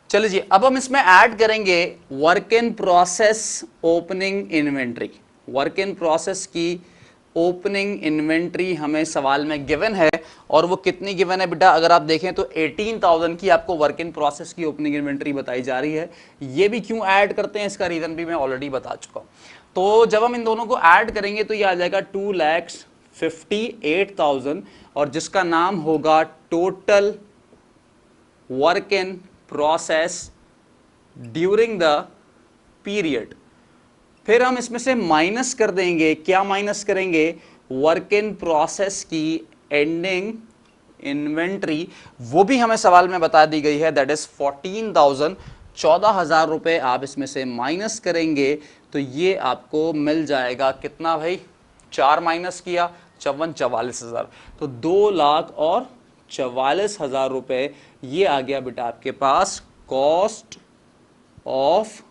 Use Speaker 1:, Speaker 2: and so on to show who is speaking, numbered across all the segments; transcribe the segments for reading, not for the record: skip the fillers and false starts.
Speaker 1: चलिए जी, अब हम इसमें ऐड करेंगे work in process opening inventory. Work in process की ओपनिंग इन्वेंट्री हमें सवाल में गिवन है, और वो कितनी गिवन है बेटा, अगर आप देखें तो 18,000 की आपको वर्क इन प्रोसेस की ओपनिंग इन्वेंट्री बताई जा रही है। ये भी क्यों ऐड करते हैं इसका रीजन भी मैं ऑलरेडी बता चुका हूं। तो जब हम इन दोनों को ऐड करेंगे तो ये आ जाएगा 2,58,000, और जिसका नाम होगा total work in process during the period. फिर हम इसमें से माइनस कर देंगे, क्या माइनस करेंगे, वर्क इन प्रोसेस की एंडिंग इन्वेंट्री, वो भी हमें सवाल में बता दी गई है, दैट इज 14,000। 14,000 रुपए आप इसमें से माइनस करेंगे तो ये आपको मिल जाएगा कितना भाई, 4 माइनस किया 54, 44,000, तो 2,44,000 रुपए ये आ गया बेटा आपके पास कॉस्ट ऑफ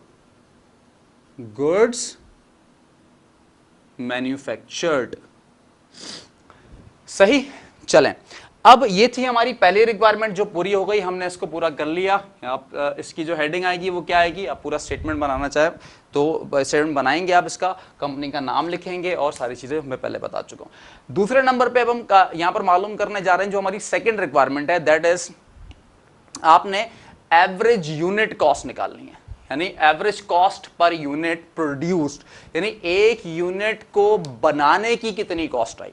Speaker 1: गुड्स मैन्युफैक्चर्ड। सही, चलें। अब ये थी हमारी पहली रिक्वायरमेंट जो पूरी हो गई, हमने इसको पूरा कर लिया। आप इसकी जो हेडिंग आएगी वो क्या आएगी, आप पूरा स्टेटमेंट बनाना चाहे तो स्टेटमेंट बनाएंगे, आप इसका कंपनी का नाम लिखेंगे और सारी चीजें मैं पहले बता चुका हूं। दूसरे नंबर पे अब हम यहां पर मालूम करने जा रहे हैं जो हमारी सेकेंड रिक्वायरमेंट है, दैट इज आपने एवरेज यूनिट कॉस्ट निकालनी है, यानी average cost per unit produced, यानी एक यूनिट को बनाने की कितनी कॉस्ट आई।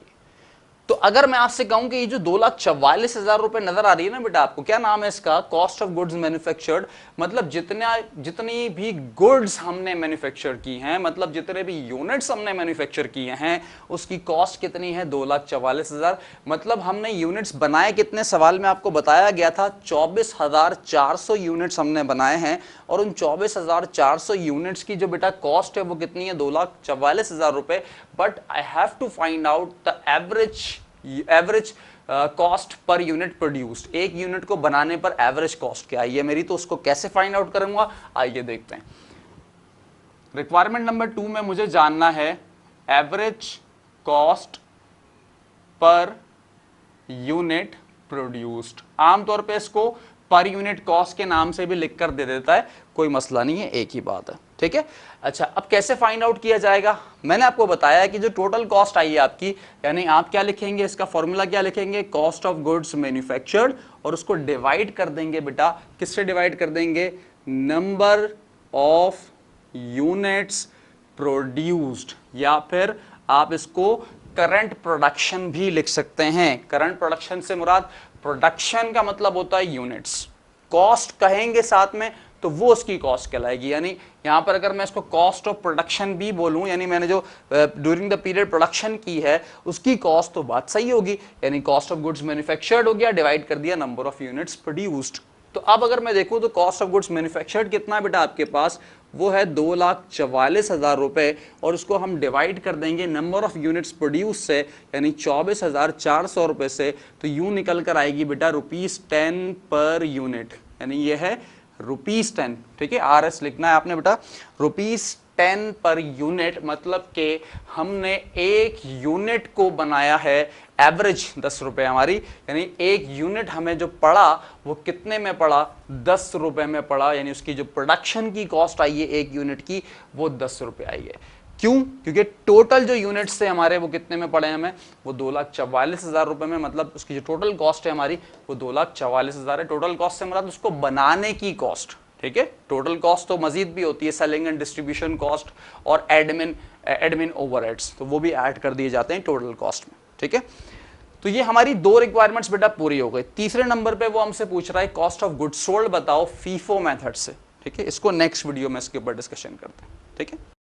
Speaker 1: तो अगर मैं आपसे कहूं कि ये जो 2,44,000 रुपए नजर आ रही है ना बेटा आपको, क्या नाम है इसका, कॉस्ट ऑफ गुड्स मैन्युफैक्चर्ड, मतलब जितनी भी गुड्स हमने मैन्युफैक्चर की हैं, मतलब जितने भी यूनिट्स हमने मैन्युफैक्चर किए हैं उसकी कॉस्ट कितनी है, 2,44,000। मतलब हमने यूनिट्स बनाए कितने, सवाल में आपको बताया गया था 24,400 यूनिट्स हमने बनाए हैं, और उन 24,400 यूनिट्स की जो बेटा कॉस्ट है वो कितनी है, 2,44,000 रुपए। But I have to find out the average cost per unit produced, एक यूनिट को बनाने पर एवरेज कॉस्ट क्या है मेरी, तो उसको कैसे फाइंड आउट करूंगा, आइए देखते हैं। रिक्वायरमेंट नंबर 2 में मुझे जानना है average cost per unit produced. आमतौर पे इसको पर यूनिट कॉस्ट के नाम से भी लिखकर दे देता है, कोई मसला नहीं है, एक ही बात है, ठीक है। अच्छा, अब कैसे फाइंड आउट किया जाएगा, मैंने आपको बताया कि जो टोटल कॉस्ट आई है आपकी, यानी आप क्या लिखेंगे, इसका फॉर्मूला क्या लिखेंगे, कॉस्ट ऑफ गुड्स मैन्युफैक्चर्ड, और उसको डिवाइड कर देंगे बेटा, किससे डिवाइड कर देंगे, नंबर ऑफ यूनिट्स प्रोड्यूस्ड, या फिर आप इसको करंट प्रोडक्शन भी लिख सकते हैं। करंट प्रोडक्शन से मुराद, प्रोडक्शन का मतलब होता है यूनिट्स, कॉस्ट कहेंगे साथ में तो वो उसकी कॉस्ट कहलाएगी। यानी यहां पर अगर मैं इसको कॉस्ट ऑफ प्रोडक्शन भी बोलूं, यानी मैंने जो ड्यूरिंग द पीरियड प्रोडक्शन की है उसकी कॉस्ट, तो बात सही होगी, यानी कॉस्ट ऑफ गुड्स मैन्युफैक्चर्ड हो गया, डिवाइड कर दिया नंबर ऑफ यूनिट्स प्रोड्यूस्ड। तो अब अगर मैं देखूं तो कॉस्ट ऑफ गुड्स मैन्युफैक्चर्ड कितना है बेटा आपके पास, वो है 2,44,000 रुपए, और उसको हम डिवाइड कर देंगे नंबर ऑफ यूनिट्स प्रोड्यूस से, यानी 24,400 रुपए से, तो यूं निकल कर आएगी बेटा ₹10 पर यूनिट, यानी ये है ₹10, ठीक है, RS लिखना है आपने बेटा, ₹10 पर यूनिट, मतलब कि हमने एक यूनिट को बनाया है, एवरेज 10 रुपए हमारी, यानी एक यूनिट हमें जो पड़ा वो कितने में पड़ा, 10 रुपए में पड़ा, यानी उसकी जो प्रोडक्शन की कॉस्ट आई है एक यूनिट की वो 10 रुपए आई है। क्यों, क्योंकि टोटल जो यूनिट्स थे हमारे वो कितने में पड़े हमें, वो 2,44,000 रुपए में, मतलब उसकी जो टोटल कॉस्ट है हमारी वो 2,44,000 है। टोटल कॉस्ट से मतलब उसको बनाने की कॉस्ट, ठीक है, टोटल कॉस्ट तो मजीद भी होती है, सेलिंग एंड डिस्ट्रीब्यूशन कॉस्ट और एडमिन ओवरहेड्स, तो वो भी ऐड कर दिए जाते हैं टोटल कॉस्ट में, ठीक है। तो ये हमारी 2 रिक्वायरमेंट्स बेटा पूरी हो गई। तीसरे नंबर पे वो हमसे पूछ रहा है कॉस्ट ऑफ गुड्स सोल्ड बताओ फीफो मेथड से, ठीक है, इसको नेक्स्ट वीडियो में इसके ऊपर डिस्कशन करते हैं, ठीक है।